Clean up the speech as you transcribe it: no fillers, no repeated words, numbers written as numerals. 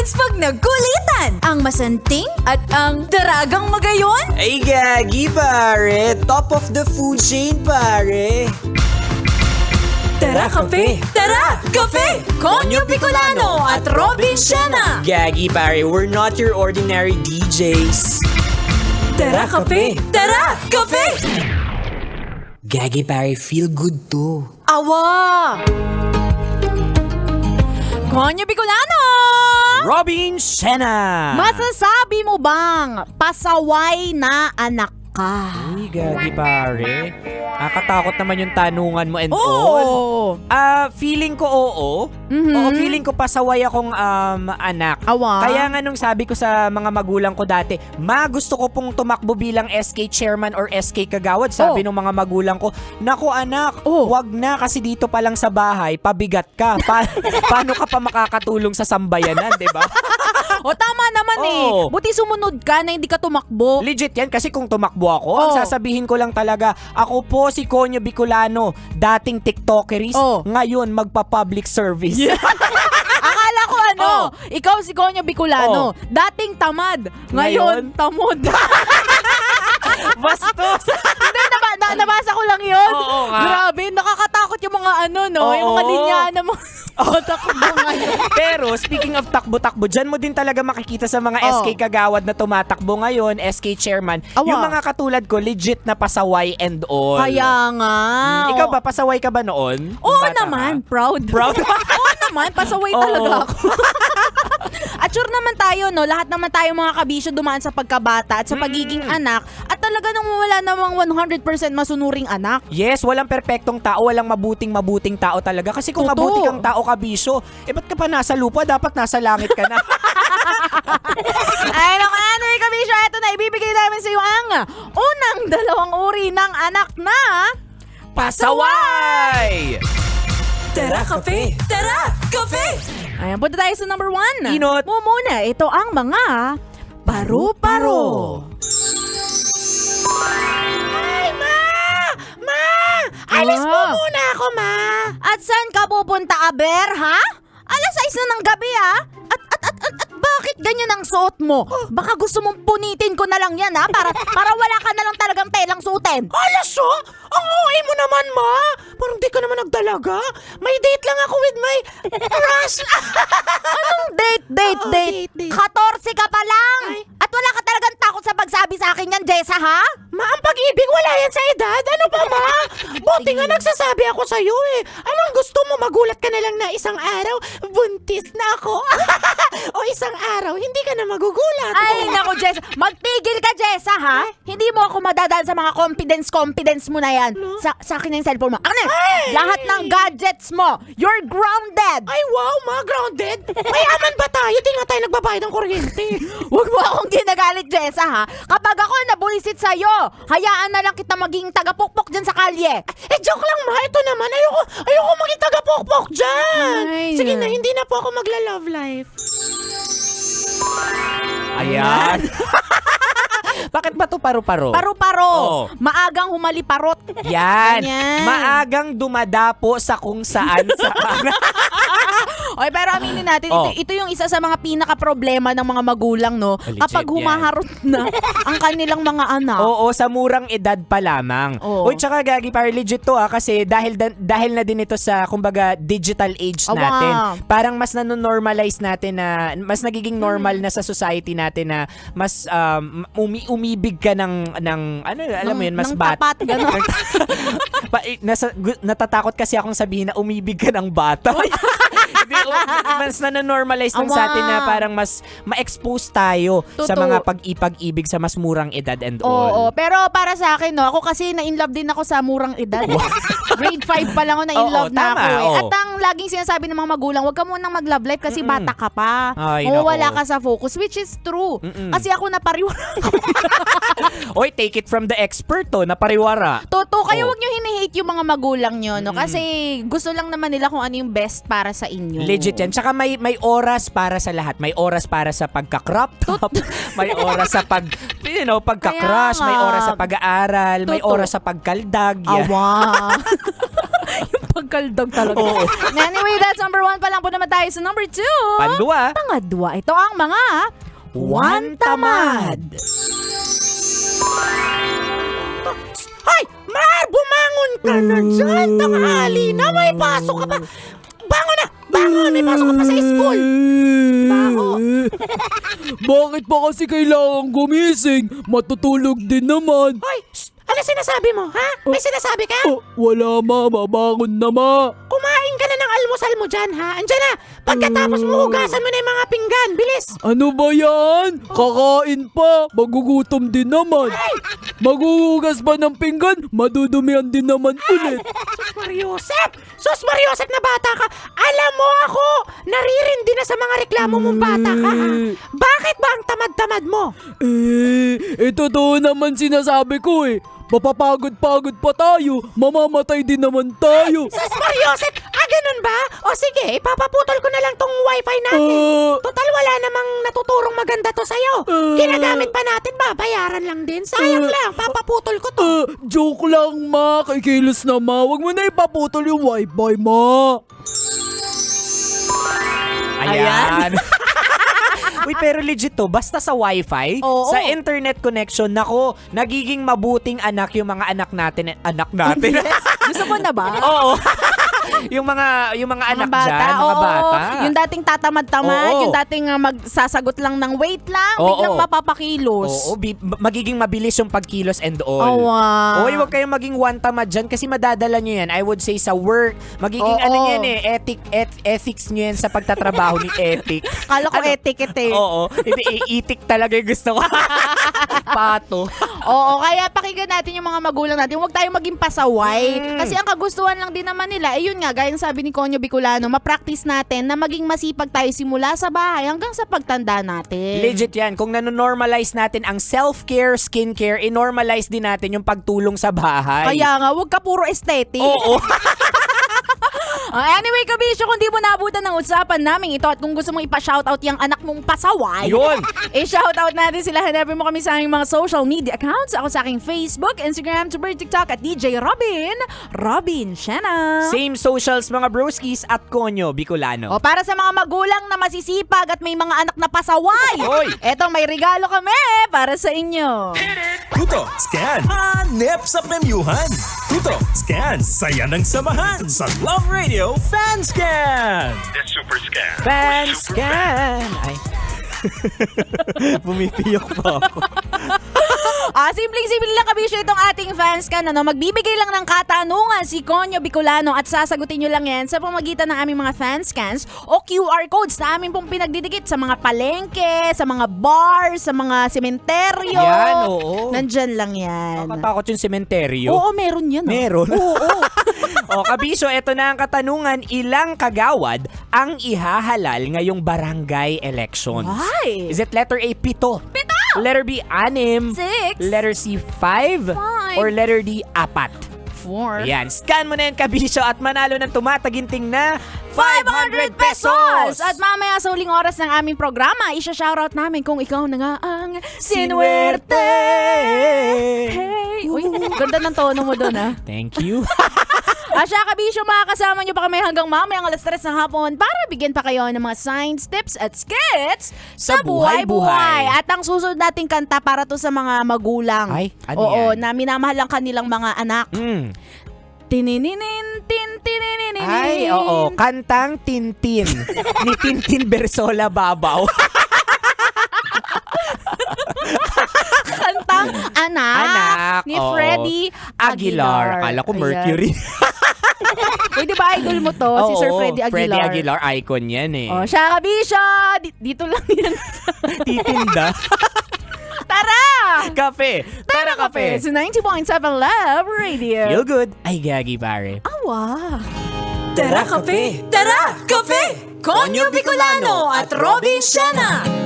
happens pag nagkulitan? Ang masanting at ang daragang magayon? Ay, gagi, pare. Top of the food chain, pare. Tara, kape! Tara, kape! Konyo Bicolano at Robin Siena! Gagi, pare. We're not your ordinary DJs. Tara, kape! Tara, kape! Gagi, pare. Feel good to. Awa! Konyo Bicolano! Robin Siena! Masasabi mo bang pasaway na anak ka? Uy, gagi pare. Nakatakot naman yung tanungan mo and all. Oo! Feeling ko oo. Oo, feeling ko pasaway akong anak. Awa? Kaya nga nung sabi ko sa mga magulang ko dati, gusto ko pong tumakbo bilang SK chairman or SK kagawad. Sabi nung mga magulang ko, naku anak, wag na kasi dito pa lang sa bahay, pabigat ka. Paano ka pa makakatulong sa sambayanan, di ba? O tama naman Buti sumunod ka na hindi ka tumakbo. Legit yan kasi kung tumakbo ako, ang sasabihin ko lang talaga, ako po si Konyo Bicolano, dating TikTokeris, ngayon magpa-public service. Akala ko ikaw si Konyo Bicolano, dating tamad, ngayon tamod. Bastos! Hindi, nabasa ko lang yun. Oo nga. Grabe, nakakatakot yung mga yung mga linya na mga takbo ngayon. Pero speaking of takbo-takbo, dyan mo din talaga makikita sa mga SK kagawad na tumatakbo ngayon, SK chairman, yung mga katulad ko, legit na pasaway and all. Kaya nga. Ikaw ba, pasaway ka ba noon? Oo naman, proud. Proud? Oo naman, pasaway talaga ako. At sure naman tayo, lahat naman tayo mga kabisyo dumaan sa pagkabata at sa pagiging anak at talaga nang wala namang 100% masunuring anak. Yes, walang perpektong tao, walang mabuting tao talaga. Kasi kung Totoo. mabuti kang tao kabisyo, ba't ka pa nasa lupa? Dapat nasa langit ka na. Ay, naku, anyway, kabisyo, eto na, ibibigay namin sa iyo ang unang dalawang uri ng anak na Pasaway! Tara, kape! Tara, kape! Ayan, punta tayo sa number 1. Inot. Muna, ito ang mga paru-paro. Ay, Ma! Alis mo muna ako, Ma! At saan ka pupunta, Aber, ha? Alas 6 na ng gabi, ha? At bakit ganyan ang suot mo? Baka gusto mong punitin ko na lang yan, ha? Para wala ka na lang talagang telang suotin. Alas, ang OA mo naman, ma. Parang di ka naman nagdalaga. May date lang ako with my crush. Anong date? Date. 14 ka pa lang! At wala ka talagang takot sa pagsabi sa akin yan, Jessa, ha? Ma, ang pag-ibig wala yan sa edad. Ano pa, ma? Buti nga nagsasabi ako sa'yo eh. Anong gusto mo? Magulat ka na lang na isang araw, buntis na ako. O isang araw, hindi ka na magugulat. Ay, naku, Jessa. Magtigil ka, Jessa, ha? Hindi mo ako madadaan sa mga confidence mo na yan. Sa akin na yung cellphone mo. Akin na! Lahat ng gadgets mo, you're grounded! Ay, wow, ma, grounded. Mayaman ba tayo? Di nga tayo nagbabayad ng kuryente. Huwag mo akong ginagalit, Jessa, ha? Kapag ako nabulisit sa'yo, hayaan na lang kita maging tagapukpok dyan sa kalye. Joke lang, ma. Ito naman, ayoko maging taga-pokpok dyan. Ay. Sige na, hindi na po ako magla-love life. Ayan. Bakit ba to paru-paro? Paru-paro. Oo. Maagang humaliparot. Yan. Ganyan. Maagang dumadapo sa kung saan saan. Oy, pero aminin natin, ito yung isa sa mga pinaka-problema ng mga magulang, no? Legit Kapag humaharot na ang kanilang mga anak. Oo, sa murang edad pa lamang. Oo. Uy, tsaka gagi, parang legit to kasi dahil na din ito sa, kumbaga, digital age Awa. natin. Parang mas nanonormalize natin na, mas nagiging normal na sa society natin na mas umibig ka ng ano, alam mo yun, mas ng tapat, gano'n. Natatakot kasi akong sabihin na umibig ka ng bata. Mas nanonormalize lang sa atin na parang mas ma-expose tayo sa Totoo. mga pag-ibig sa mas murang edad and Oo, all. pero para sa akin, no, ako kasi na-inlove din ako sa murang edad. Grade 5 pa lang ako na-inlove Oo, na tama, ako eh. oo. At ang laging sinasabi ng mga magulang, huwag ka munang mag-love life kasi bata ka pa. Ay, Mawawala nako. ka sa focus, which is true. Kasi ako napariwara. Oy, take it from the expert to, napariwara. Totoo, kaya Oo. huwag nyo hini-hate yung mga magulang nyo, no? Kasi gusto lang naman nila kung ano yung best para sa inyo. Legit yan. Tsaka may oras para sa lahat. May oras para sa pagka-crop top. May oras sa pagka-crush. Kaya May nga. oras sa pag-aaral. May Totoo. oras sa pagkaldag. Yan. Awa. Pagkaldag talaga. Oo. Anyway, that's number 1 pa lang po naman tayo sa number 2. Pandua. Pangadwa, ito ang mga One tamad. Hoy! Mar, bumangon ka na dyan! Tanghali na, may pasok ka pa! Bangon na! Bangon! May pasok ka pa sa school! Bangon! Bakit pa kasi kailangan gumising? Matutulog din naman. Hoy! Shh! Ano sinasabi mo, ha? May sinasabi ka? Oh, wala ma, mabangon na ma. Kumain ka na ng almusal mo dyan, ha? Andiyan na! Pagkatapos mo, hugasan mo na yung mga pinggan! Bilis! Ano ba yan? Kakain pa, magugutom din naman. Maghuhugas pa ng pinggan, madudumihan din naman ulit. Sus Mariosep! Sus Mariosep na bata ka! Alam mo ako! Naririndi na sa mga reklamo mong bata ka, ha? Bakit ba ang tamad-tamad mo? Totoo naman sinasabi ko eh. Mapapagod-pagod pa tayo, mamamatay din naman tayo. Sus Mariosep! Ganun ba? O sige, ipapaputol ko na lang tong wifi natin. Total wala namang natuturong maganda to sa'yo. Ginagamit pa natin, babayaran lang din. Sayang lang, papaputol ko to. Joke lang ma, kikilos na ma. Huwag mo na ipaputol yung wifi ma. Ayan. Uy, pero legit to, basta sa wifi, Oo. sa internet connection, nako, nagiging mabuting anak yung mga anak natin. Gusto mo na ba? Oo. yung mga anak dyan, mga oo. bata. Yung dating tatamad-tamad, Oo. yung dating magsasagot lang ng wait lang, Oo. biglang mapapakilos. Oo, magiging mabilis yung pagkilos and all. Oh, wow. Oy, wag kayong maging one tamad dyan kasi madadala nyo yan. I would say sa work, magiging Oo. ano yan eh, ethics nyo yan sa pagtatrabaho ni Ethic. Kala ko etiquette eh. Oo, hindi, itik talaga yung gusto ko. Pato. Oo, kaya pakinggan natin yung mga magulang natin. Huwag tayong maging pasaway. Kasi ang kagustuhan lang din naman nila, yun nga, gaya ng sabi ni Conyo Bicolano, ma-practice natin na maging masipag tayo simula sa bahay hanggang sa pagtanda natin. Legit yan. Kung nanonormalize natin ang self-care, skincare, inormalize din natin yung pagtulong sa bahay. Kaya nga, huwag ka puro aesthetic. Oo. Anyway, Kabisyo, kung di mo naabutan ng usapan namin ito at kung gusto mong ipa-shoutout yung anak mong pasaway, Yun. i-shoutout natin sila. Hanever mo kami sa aming mga social media accounts. Ako sa aking Facebook, Instagram, Twitter, TikTok at DJ Robin Shena. Same socials mga broskies at Conyo Bicolano. O para sa mga magulang na masisipag at may mga anak na pasaway, Oy! eto may regalo kami para sa inyo. Tuto, scan, hanep sa premyuhan. Tuto, scan, saya ng samahan sa Love Radio Fan Scan. Fan scan! Ay. Bumipiyok pa ako. Simpleng-simple lang, Kabisyo, itong ating fans ka na, no? Magbibigay lang ng katanungan si Conyo Bicolano at sasagutin nyo lang yan sa pamagitan ng aming mga fan scans o QR codes na aming pong pinagdidikit sa mga palengke, sa mga bar, sa mga sementeryo. Yan, oo. Nandyan lang yan. Nakatakot yung sementeryo. Oo, meron yan. ah. Meron? Oo. O, Kabisyo, eto na ang katanungan. Ilang kagawad ang ihahalal ngayong barangay elections? Why? Is it letter A, 7? Letter B, 6? 6. Letter C, 5? 5. Or letter D, 4? 4. Ayan, scan mo na yan, Kabisyo, at manalo ng tumataginting na 500 pesos! At mamaya sa huling oras ng aming programa, isa-shoutout namin kung ikaw na nga ang sinuwerte. Hey! Uy, ganda ng tono mo doon, ah. Thank you. Asya, Kabisyo, makakasama nyo pa kami hanggang mamayang alas 3 ng hapon para bigyan pa kayo ng mga science tips at skits Sa buhay-buhay. At ang susunod nating kanta para to sa mga magulang. Ay, ano Oo, yan? na minamahal ang kanilang mga anak. Tininin, tin, tininin. Ay, oo. Kantang Tintin. Ni Tintin Bersola Babaw. Kantang Anak, ni oo. Freddie Aguilar. Akala ko Ayan. Mercury. Uy, di ba idol mo to? Si Sir Oo, Freddie Aguilar. Freddie Aguilar, icon yan eh. Oh, siya, Kabisyo! Dito lang yan. Titinda. Tara! Kape. Tara, kape. Sa 90.7 Love Radio. Feel good. Ay, gagi pare. Awa. Tara kape! Tara kape! Conyo Bicolano at Robin Shena!